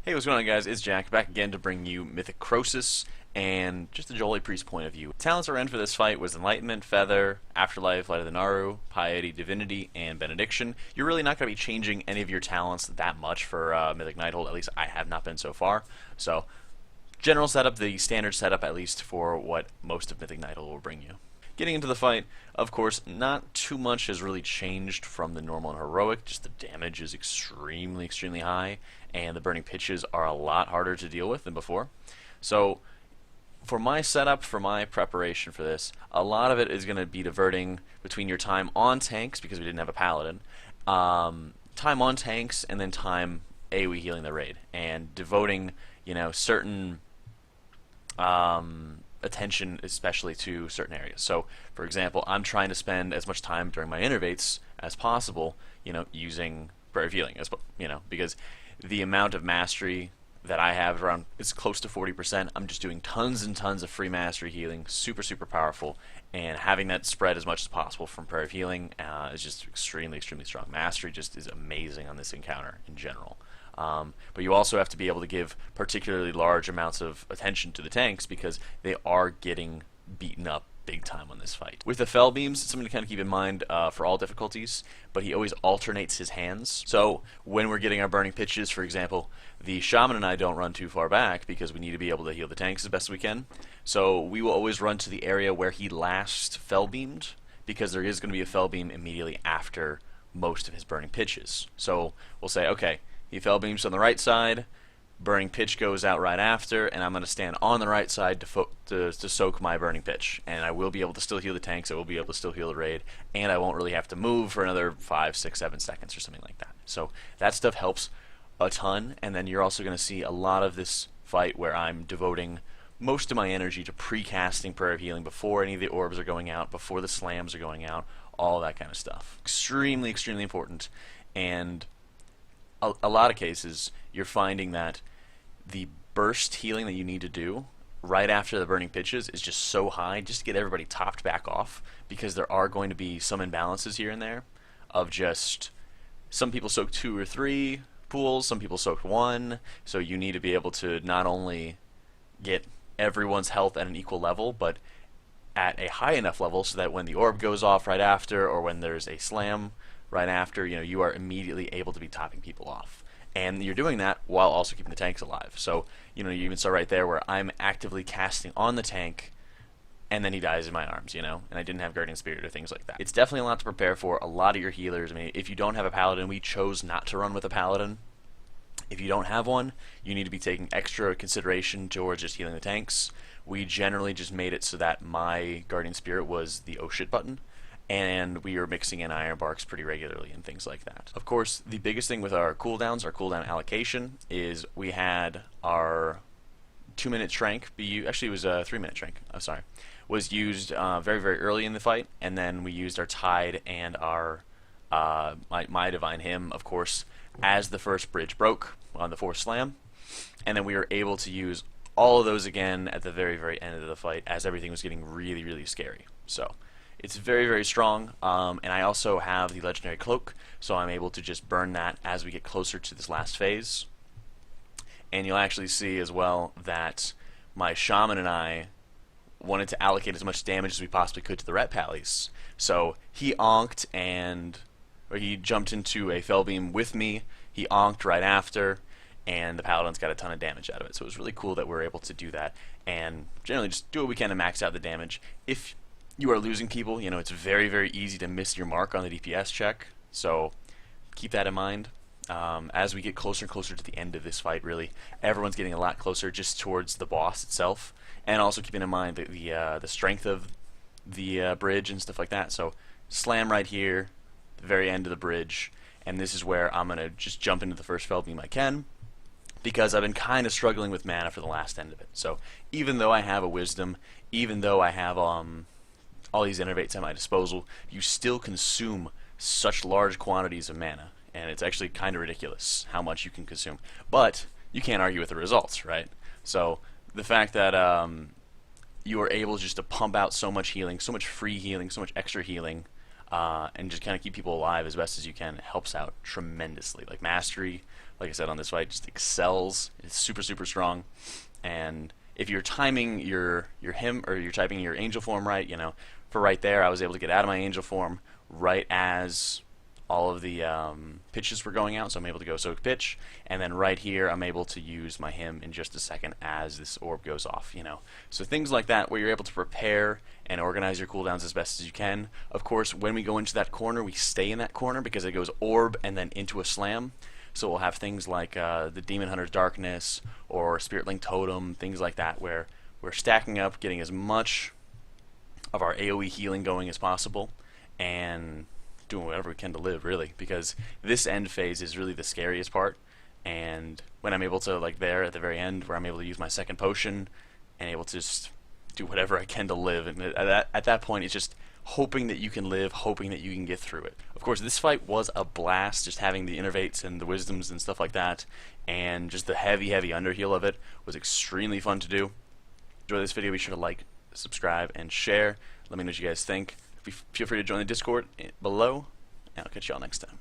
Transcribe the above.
Hey, what's going on, guys? It's Jack, back again to bring you Mythic Krosus and just the Jolly Priest point of view. Talents I ran for this fight was Enlightenment, Feather, Afterlife, Light of the Naru, Piety, Divinity, and Benediction. You're really not going to be changing any of your talents that much for Mythic Nighthold, at least I have not been so far. So, general setup, the standard setup at least for what most of Mythic Nighthold will bring you. Getting into the fight, of course, not too much has really changed from the normal and heroic, just the damage is extremely high, and the burning pitches are a lot harder to deal with than before. So, for my setup, for my preparation for this, a lot of it is going to be diverting between your time on tanks, because we didn't have a paladin, time on tanks, and then time AoE healing the raid, and devoting, certain attention especially to certain areas. So, for example, I'm trying to spend as much time during my innervates as possible, using prayer of healing, because the amount of mastery that I have around is close to 40%. I'm just doing tons and tons of free mastery healing, super powerful, and having that spread as much as possible from prayer of healing is just extremely strong. Mastery just is amazing on this encounter in general. But you also have to be able to give particularly large amounts of attention to the tanks because they are getting beaten up big time on this fight. With the Fell Beams, it's something to kind of keep in mind for all difficulties, but he always alternates his hands. So when we're getting our burning pitches, for example, the Shaman and I don't run too far back because we need to be able to heal the tanks as best we can. So we will always run to the area where he last Fell Beamed, because there is going to be a Fell Beam immediately after most of his burning pitches. So we'll say, okay, he Fell Beams on the right side, burning pitch goes out right after, and I'm going to stand on the right side to soak my burning pitch. And I will be able to still heal the tanks, I will be able to still heal the raid, and I won't really have to move for another 5, 6, 7 seconds or something like that. So that stuff helps a ton, and then you're also going to see a lot of this fight where I'm devoting most of my energy to pre-casting prayer of healing before any of the orbs are going out, before the slams are going out, all that kind of stuff. Extremely important, and a lot of cases you're finding that the burst healing that you need to do right after the burning pitches is just so high just to get everybody topped back off, because there are going to be some imbalances here and there of just some people soak 2 or 3 pools, some people soak 1, so you need to be able to not only get everyone's health at an equal level, but at a high enough level so that when the orb goes off right after, or when there's a slam right after, you are immediately able to be topping people off. And you're doing that while also keeping the tanks alive. So, you even saw right there where I'm actively casting on the tank, and then he dies in my arms, and I didn't have Guardian Spirit or things like that. It's definitely a lot to prepare for. A lot of your healers, I mean, if you don't have a Paladin, we chose not to run with a Paladin. If you don't have one, you need to be taking extra consideration towards just healing the tanks. We generally just made it so that my Guardian Spirit was the oh shit button, and we are mixing in Iron Barks pretty regularly and things like that. Of course, the biggest thing with our cooldowns, our cooldown allocation, is we had our 2-minute Trank, actually it was a 3-minute Trank, was used very early in the fight, and then we used our Tide and our my Divine Hymn, of course, as the first bridge broke on the 4th slam, and then we were able to use all of those again at the very end of the fight as everything was getting really scary. So it's very strong, and I also have the Legendary Cloak, so I'm able to just burn that as we get closer to this last phase. And you'll actually see as well that my Shaman and I wanted to allocate as much damage as we possibly could to the Ret Pallies. So he onked, or he jumped into a Fell Beam with me, he onked right after, and the Paladins got a ton of damage out of it. So it was really cool that we were able to do that, and generally just do what we can to max out the damage. If you are losing people, it's very easy to miss your mark on the DPS check, so keep that in mind. As we get closer and closer to the end of this fight, really, everyone's getting a lot closer just towards the boss itself, and also keeping in mind the strength of the bridge and stuff like that. So slam right here, the very end of the bridge, and this is where I'm going to just jump into the first Fell Beam I can, because I've been kind of struggling with mana for the last end of it. So even though I have a Wisdom, even though I have all these innervates at my disposal, you still consume such large quantities of mana, and it's actually kind of ridiculous how much you can consume. But you can't argue with the results, right? So the fact that you are able just to pump out so much healing, so much free healing, so much extra healing, and just kind of keep people alive as best as you can. It helps out tremendously. Like mastery, like I said on this fight, just excels. It's super super strong, and if you're timing your him or you're typing your angel form right, for right there, I was able to get out of my angel form right as all of the pitches were going out, so I'm able to go soak pitch, and then right here I'm able to use my him in just a second as this orb goes off, So things like that where you're able to prepare and organize your cooldowns as best as you can. Of course, when we go into that corner, we stay in that corner because it goes orb and then into a slam. So we'll have things like the Demon Hunter's Darkness or Spirit Link Totem, things like that, where we're stacking up, getting as much of our AoE healing going as possible, and doing whatever we can to live, really, because this end phase is really the scariest part. And when I'm able to, like there at the very end, where I'm able to use my second potion and able to just do whatever I can to live, and at that point it's just hoping that you can live, hoping that you can get through it. Of course, this fight was a blast, just having the innervates and the wisdoms and stuff like that, and just the heavy underheal of it was extremely fun to do. Enjoy this video, be sure to like, subscribe, and share. Let me know what you guys think. Feel free to join the Discord below, and I'll catch y'all next time.